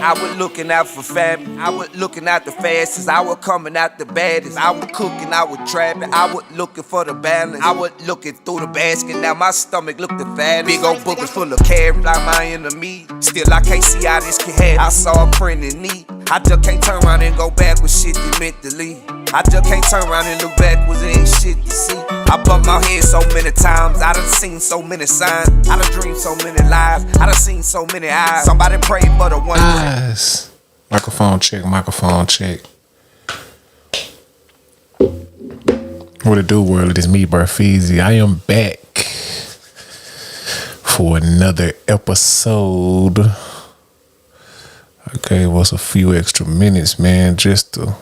I was looking out for family. I was looking out the fastest. I was coming out the baddest. I was cooking, I was trapping. I was looking for the balance. I was looking through the basket. Now my stomach looked the fattest. Big old buckets full of carrots like my enemy. Still I can't see how this can happen. I saw a print in need. I just can't turn around and go back with shit that meant to leave. I just can't turn around and look backwards, it ain't shit to see. I bumped my head so many times, I done seen so many signs. I done dreamed so many lies, I done seen so many eyes. Somebody pray for the one eyes. Microphone check, microphone check. What it do, world? It is me, BearFeezie. I am back for another episode. I gave us a few extra minutes, man, just to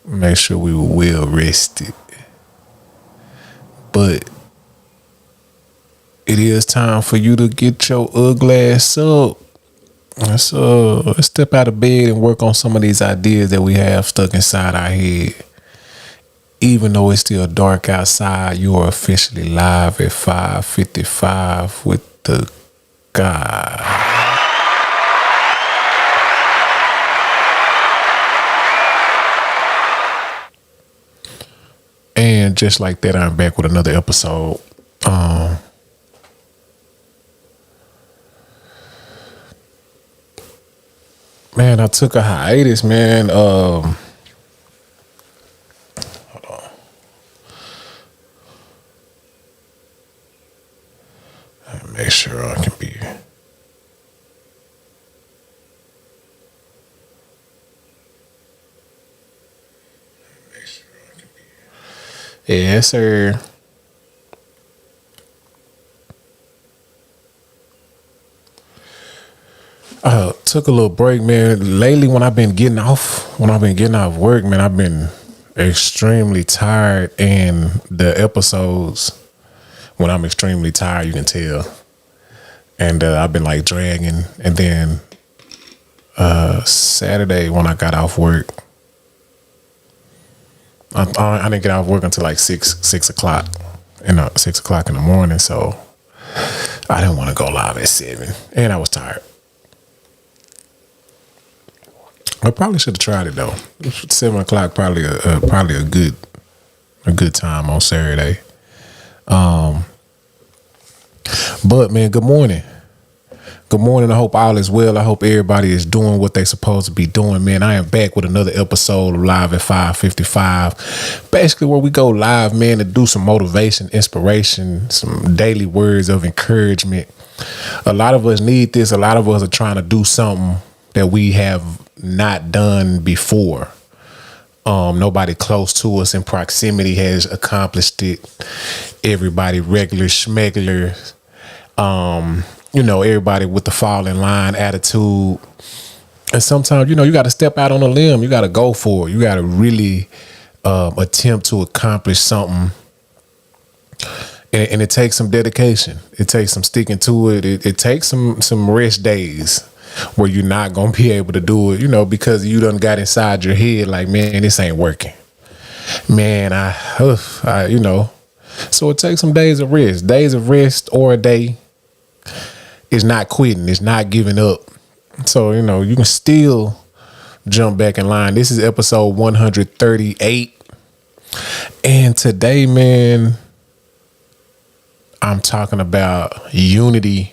make sure we were well rested. But it is time for you to get your ugly ass up. Let's step out of bed and work on some of these ideas that we have stuck inside our head. Even though it's still dark outside, you are officially live at 5:55 with the God. And just like that, I'm back with another episode. Man, I took a hiatus, man. Hold on. Let me make sure I can be. Yes, sir. Took a little break, man. Lately, when I've been getting off work, man, I've been extremely tired. And the episodes, when I'm extremely tired, you can tell. And I've been like dragging. And then Saturday, when I got off work, I didn't get out of work until like 6 o'clock, 6 o'clock in the morning. So I didn't want to go live at 7, and I was tired. I probably should have tried it though. 7 o'clock probably a good time on Saturday. But man, good morning. Good morning. I hope all is well. I hope everybody is doing what they supposed to be doing, man. I am back with another episode of Live at 5:55. Basically where we go live, man, to do some motivation, inspiration, some daily words of encouragement. A lot of us need this. A lot of us are trying to do something that we have not done before. Nobody close to us in proximity has accomplished it. Everybody regular schmegular, everybody with the fall in line attitude. And sometimes, you got to step out on a limb. You got to go for it. You got to really attempt to accomplish something. And it takes some dedication. It takes some sticking to it. It takes some rest days where you're not going to be able to do it, because you done got inside your head like, man, this ain't working. Man, So it takes some days of rest. Days of rest or a day is not quitting. It's not giving up. So, you can still jump back in line. This is episode 138. And today, man, I'm talking about unity.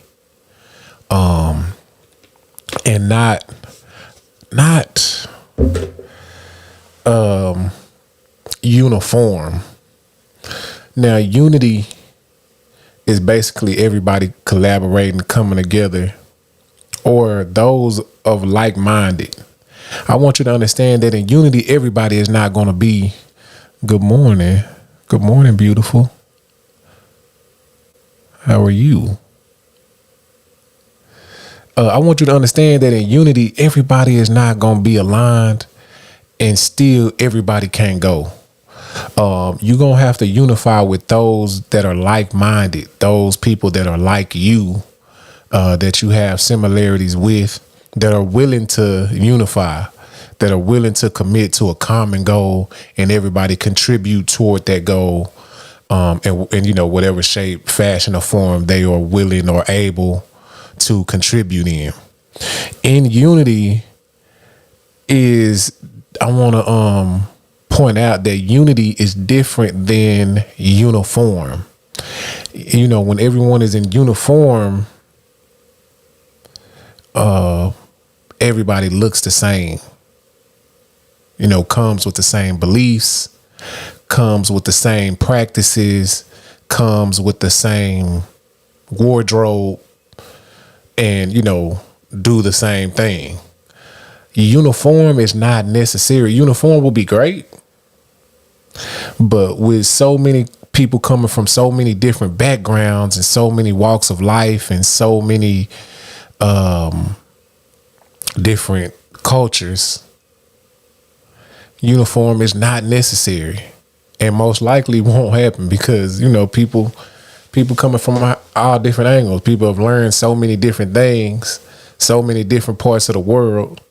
And not uniform. Now, unity is basically everybody collaborating, coming together, or those of like-minded. I want you to understand that in unity, everybody is not going to be, good morning. Good morning, beautiful. How are you? I want you to understand that in unity, everybody is not going to be aligned, and still everybody can't go. You're going to have to unify with those that are like-minded, those people that are like you, that you have similarities with, that are willing to unify, that are willing to commit to a common goal, and everybody contribute toward that goal, and whatever shape, fashion, or form they are willing or able to contribute in. in unity is, I want to point out that unity is different than uniform. You know, when everyone is in uniform, everybody looks the same. You know, comes with the same beliefs, comes with the same practices, comes with the same wardrobe, and, you know, do the same thing. Uniform is not necessary. Uniform will be great, but with so many people coming from so many different backgrounds and so many walks of life and so many different cultures, uniform is not necessary, and most likely won't happen because, you know, people coming from all different angles. People have learned so many different things, so many different parts of the world.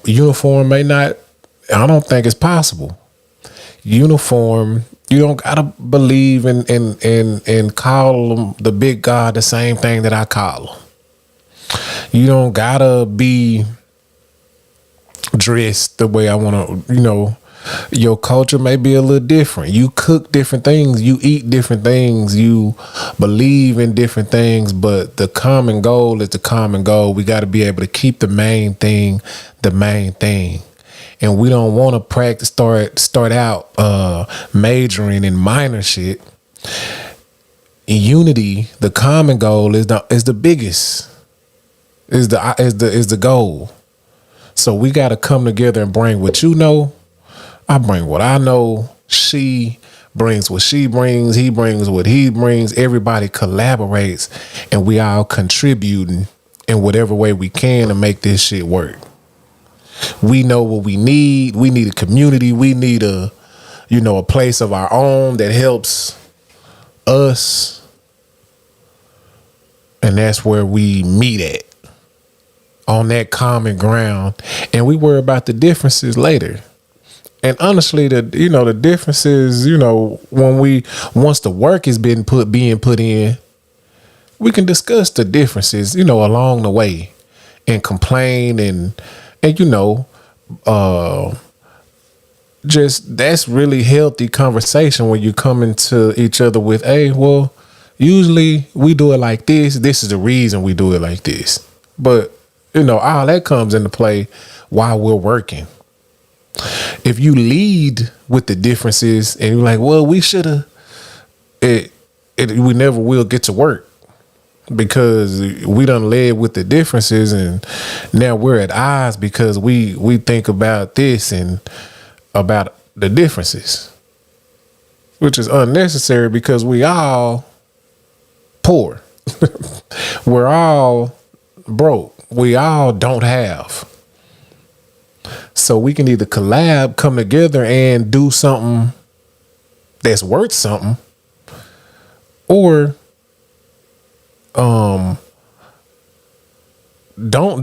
Uniform may not, I don't think it's possible. Uniform, you don't gotta believe and call them the big God the same thing that I call them. You don't gotta be dressed the way I want to, you know. Your culture may be a little different. You cook different things, you eat different things, you believe in different things, but the common goal is the common goal. We got to be able to keep the main thing the main thing. And we don't want to start out majoring in minor shit. In unity, the common goal is the biggest. Is the goal. So we got to come together and bring what you know. I bring what I know. She brings what she brings. He brings what he brings. Everybody collaborates, and we all contributing in whatever way we can to make this shit work. We know what we need. We need a community. We need a place of our own that helps us, and that's where we meet at, on that common ground, and we worry about the differences later. And honestly, the differences, once the work has been being put in, we can discuss the differences, along the way, and complain and just that's really healthy conversation when you come into each other with, hey, well, usually we do it like this. This is the reason we do it like this. But all that comes into play while we're working. If you lead with the differences and you're like, well, we should have, we never will get to work because we done led with the differences, and now we're at odds because we think about this and about the differences, which is unnecessary because we all poor. We're all broke. We all don't have. So we can either collab, come together and do something that's worth something, or don't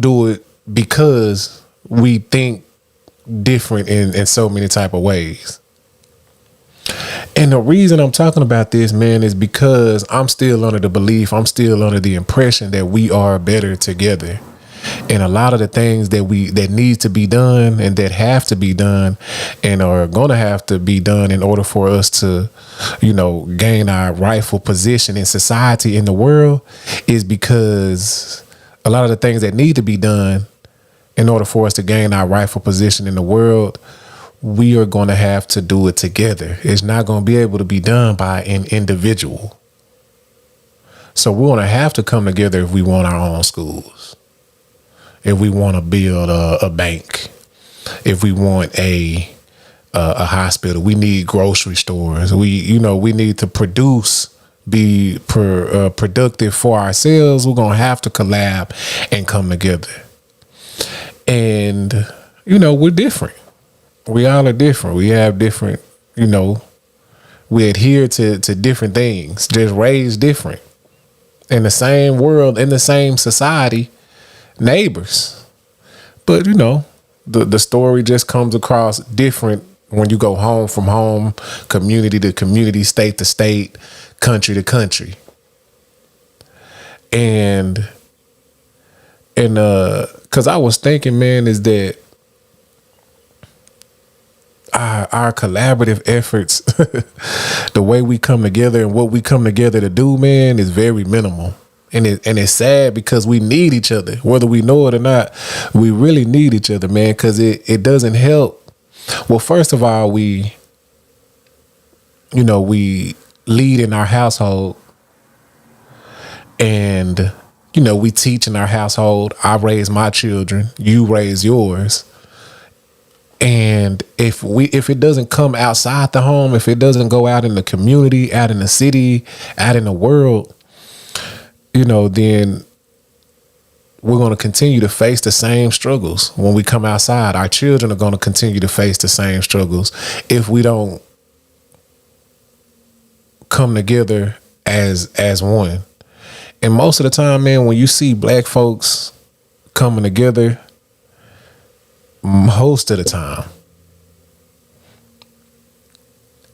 do it because we think different in so many type of ways. And the reason I'm talking about this, man, is because I'm still under the belief, I'm still under the impression that we are better together. And a lot of the things that need to be done and that have to be done and are going to have to be done in order for us to, gain our rightful position in society, in the world, is because a lot of the things that need to be done in order for us to gain our rightful position in the world, we are going to have to do it together. It's not going to be able to be done by an individual. So we're going to have to come together if we want our own schools. If we want to build a bank, if we want a hospital, we need grocery stores. We need to be productive for ourselves. We're gonna have to collab and come together. And we're different. We all are different. We have different. We adhere to different things. Just raised different in the same world, in the same society. Neighbors, but the story just comes across different when you go home from home, community to community, state to state, country to country. And And cause I was thinking, man, is that our collaborative efforts, the way we come together and what we come together to do, man, is very minimal. And it's sad because we need each other, whether we know it or not. We really need each other, man, because it doesn't help. Well, first of all, we lead in our household, and we teach in our household. I raise my children, you raise yours. And if it doesn't come outside the home, if it doesn't go out in the community, out in the city, out in the world, then we're going to continue to face the same struggles when we come outside. Our children are going to continue to face the same struggles if we don't come together as one. And most of the time, man, when you see black folks coming together, most of the time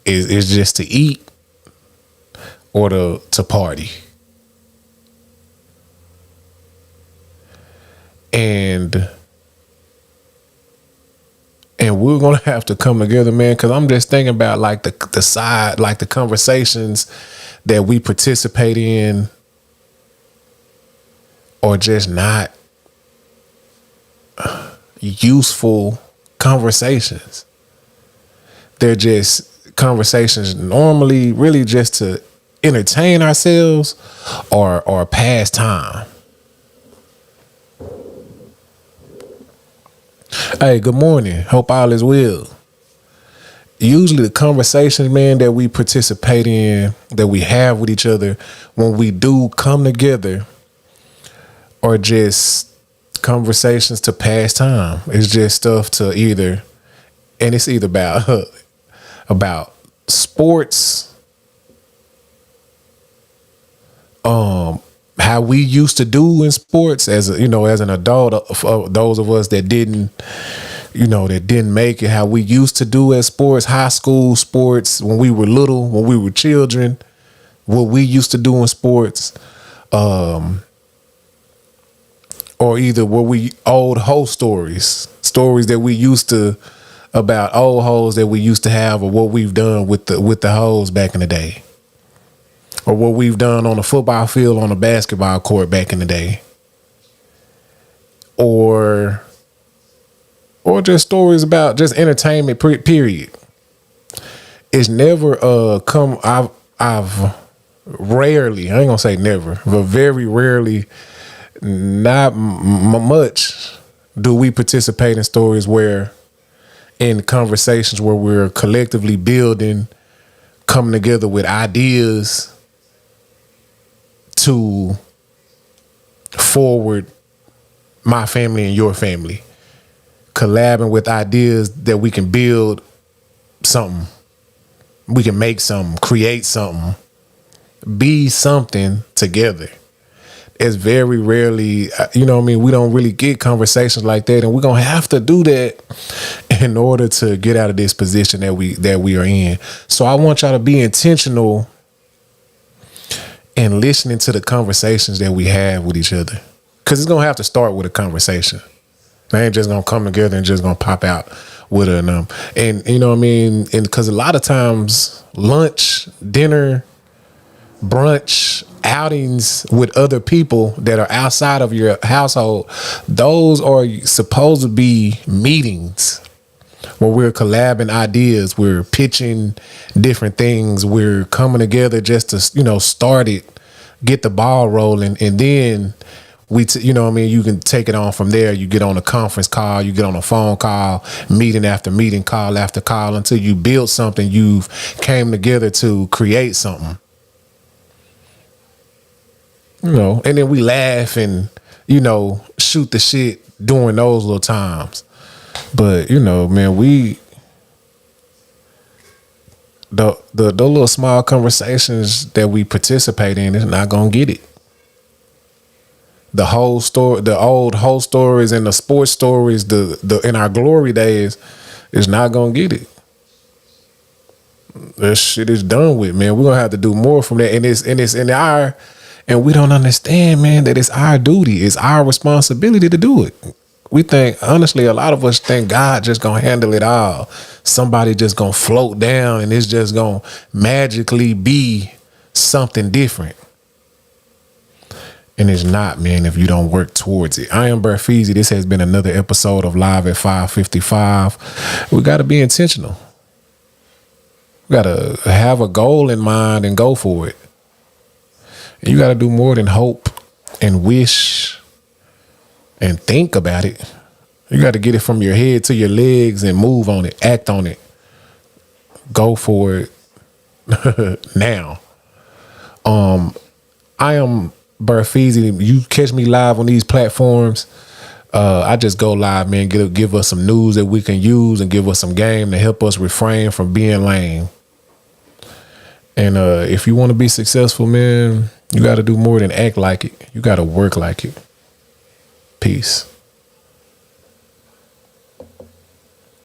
is just to eat or to party. And we're gonna have to come together, man, because I'm just thinking about like the side, like the conversations that we participate in or just not useful conversations. They're just conversations normally really just to entertain ourselves or pass time. Hey, good morning. Hope all is well. Usually the conversations, man, that we participate in, that we have with each other when we do come together, are just conversations to pass time. It's just stuff to either about sports, how we used to do in sports as an adult, those of us that didn't make it, how we used to do as sports, high school sports, when we were little, when we were children, what we used to do in sports, or either what we old hoe stories that we used to, about old hoes that we used to have, or what we've done with the hoes back in the day, or what we've done on the football field, on the basketball court back in the day, or just stories about just entertainment. Period. It's never I've rarely, I ain't gonna say never, but very rarely, not much, do we participate in stories in conversations where we're collectively building, coming together with ideas to forward my family and your family, collabing with ideas that we can build something, we can make something, create something, be something together. It's very rarely, we don't really get conversations like that, and we're gonna have to do that in order to get out of this position that we are in. So I want y'all to be intentional in listening to the conversations that we have with each other, because it's gonna have to start with a conversation. They ain't just gonna come together and just gonna pop out with a and and because a lot of times lunch, dinner, brunch, outings with other people that are outside of your household, those are supposed to be meetings where we're collabing ideas, we're pitching different things, we're coming together just to start it, get the ball rolling, and then you can take it on from there. You get on a conference call, you get on a phone call, meeting after meeting, call after call, until you build something, you've came together to create something. And then we laugh and, shoot the shit during those little times. But, man, the little small conversations that we participate in is not going to get it. The whole story, the old whole stories and the sports stories, the in our glory days, is not going to get it. That shit is done with, man. We're going to have to do more from that. And it's in our And we don't understand, man, that it's our duty, it's our responsibility to do it. We think, honestly, a lot of us think God just gonna handle it all. Somebody just gonna float down and it's just gonna magically be something different. And it's not, man, if you don't work towards it. I am BearFeezie. This has been another episode of Live at 555. We got to be intentional. We got to have a goal in mind and go for it. And you got to do more than hope and wish and think about it. You got to get it from your head to your legs and move on it, act on it. Go for it now. I am BearFeezie. You catch me live on these platforms. I just go live, man. Give us some news that we can use and give us some game to help us refrain from being lame. And if you want to be successful, man, you got to do more than act like it. You got to work like it. Peace.